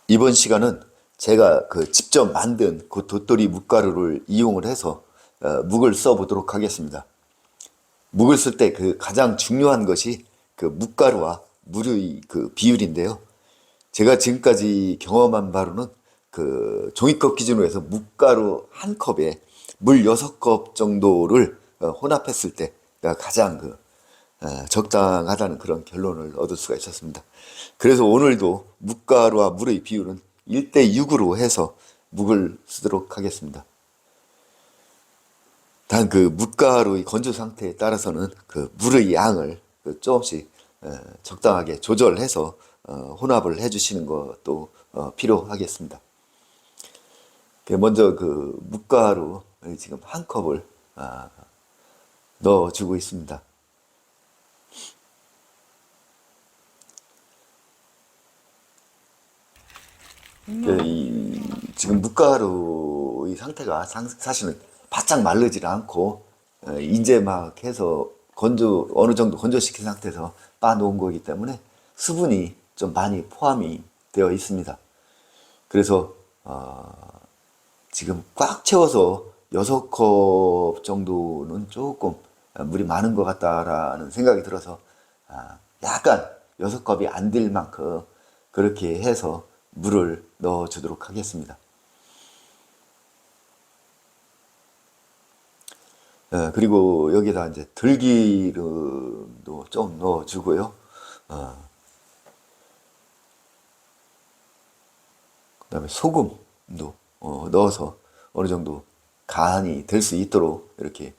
이번 시간은 제가 직접 만든 그 도토리 묵가루를 이용을 해서 묵을 써 보도록 하겠습니다. 묵을 쓸 때 가장 중요한 것이 묵가루와 물의 비율인데요. 제가 지금까지 경험한 바로는 종이컵 기준으로 해서 묵가루 한 컵에 물 6컵 정도를 혼합했을 때가 가장 적당하다는 그런 결론을 얻을 수가 있었습니다. 그래서 오늘도 묵가루와 물의 비율은 1대 6으로 해서 묵을 쓰도록 하겠습니다. 단 묵가루의 건조 상태에 따라서는 물의 양을 조금씩 적당하게 조절해서 혼합을 해주시는 것도 필요하겠습니다. 먼저 묵가루 지금 한 컵을 넣어주고 있습니다. 지금 묵가루의 상태가 사실은 바짝 마르질 않고 이제 막 해서 어느 정도 건조시킨 상태에서 빻아놓은 거기 때문에 수분이 좀 많이 포함이 되어 있습니다. 그래서 지금 꽉 채워서 6컵 정도는 조금 물이 많은 것 같다라는 생각이 들어서 약간 6컵이 안 될 만큼 그렇게 해서 물을 넣어 주도록 하겠습니다. 그리고 여기다 이제 들기름도 좀 넣어 주고요. 그다음에 소금도 넣어서 어느 정도 간이 될 수 있도록 이렇게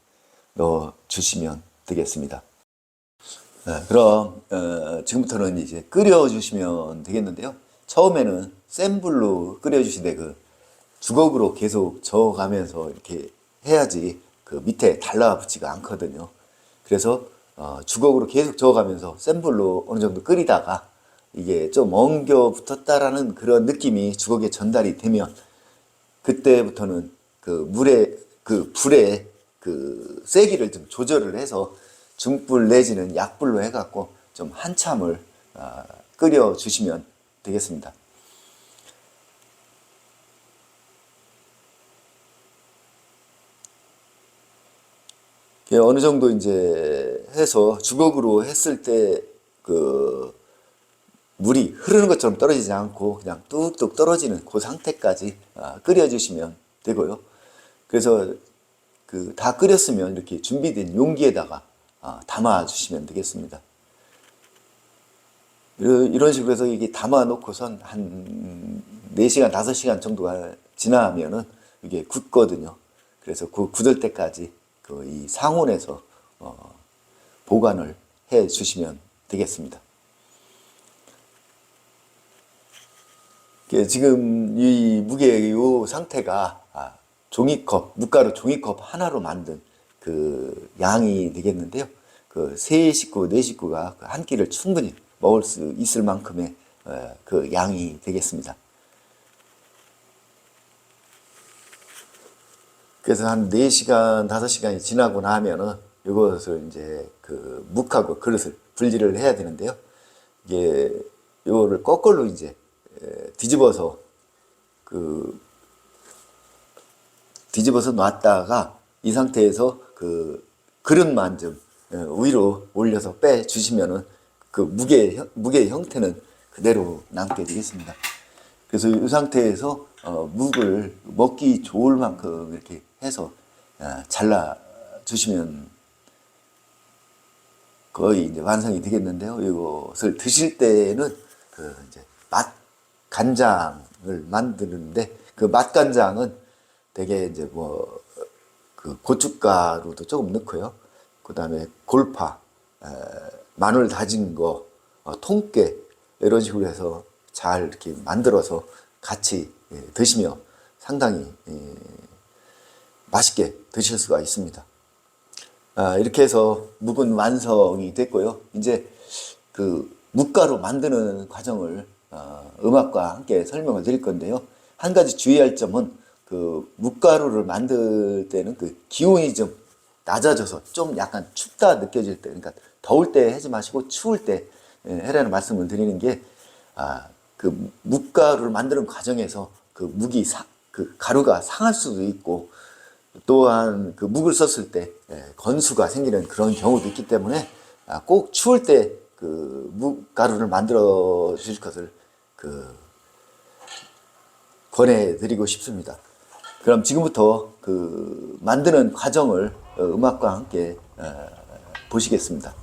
넣어 주시면 되겠습니다. 그럼 지금부터는 이제 끓여 주시면 되겠는데요. 처음에는 센 불로 끓여 주시되 주걱으로 계속 저어가면서 이렇게 해야지 밑에 달라붙지가 않거든요. 그래서 주걱으로 계속 저어가면서 센 불로 어느 정도 끓이다가 이게 좀 엉겨 붙었다라는 그런 느낌이 주걱에 전달이 되면 그때부터는 불의 세기를 좀 조절을 해서 중불 내지는 약불로 해갖고 좀 한참을 끓여 주시면 되겠습니다. 어느 정도 이제 해서 주걱으로 했을 때 물이 흐르는 것처럼 떨어지지 않고 그냥 뚝뚝 떨어지는 그 상태까지 끓여주시면 되고요. 그래서 다 끓였으면 이렇게 준비된 용기에다가 담아 주시면 되겠습니다. 이런 식으로 해서 이게 담아 놓고선 한 4시간, 5시간 정도가 지나면은 이게 굳거든요. 그래서 굳을 때까지 이 상온에서 보관을 해 주시면 되겠습니다. 지금 이 묵의 이 상태가 묵가루 종이컵 하나로 만든 양이 되겠는데요. 세 식구, 네 식구가 한 끼를 충분히 먹을 수 있을 만큼의 양이 되겠습니다. 그래서 한 4시간, 5시간이 지나고 나면은 이것을 이제 묵하고 그릇을 분리를 해야 되는데요. 이게 이거를 거꾸로 이제 뒤집어서 놨다가 이 상태에서 그릇만 좀 위로 올려서 빼 주시면은 묵의 형태는 그대로 남게 되겠습니다. 그래서 이 상태에서 묵을 먹기 좋을 만큼 이렇게 해서 잘라 주시면 거의 이제 완성이 되겠는데요. 이것을 드실 때는 이제 간장을 만드는데 맛간장은 되게 이제 고춧가루도 조금 넣고요. 그 다음에 골파, 마늘 다진 거, 통깨 이런 식으로 해서 잘 이렇게 만들어서 같이 드시면 상당히 맛있게 드실 수가 있습니다. 이렇게 해서 묵은 완성이 됐고요. 이제 묵가루 만드는 과정을 음악과 함께 설명을 드릴 건데요. 한 가지 주의할 점은 묵가루를 만들 때는 기온이 좀 낮아져서 좀 약간 춥다 느껴질 때, 그러니까 더울 때 하지 마시고 추울 때 해라는 말씀을 드리는 게, 그 묵가루를 만드는 과정에서 그 가루가 상할 수도 있고, 또한 그 묵을 썼을 때 건수가 생기는 그런 경우도 있기 때문에 꼭 추울 때 그 묵가루를 만들어 주실 것을 권해드리고 싶습니다. 그럼 지금부터 그 만드는 과정을 음악과 함께 보시겠습니다.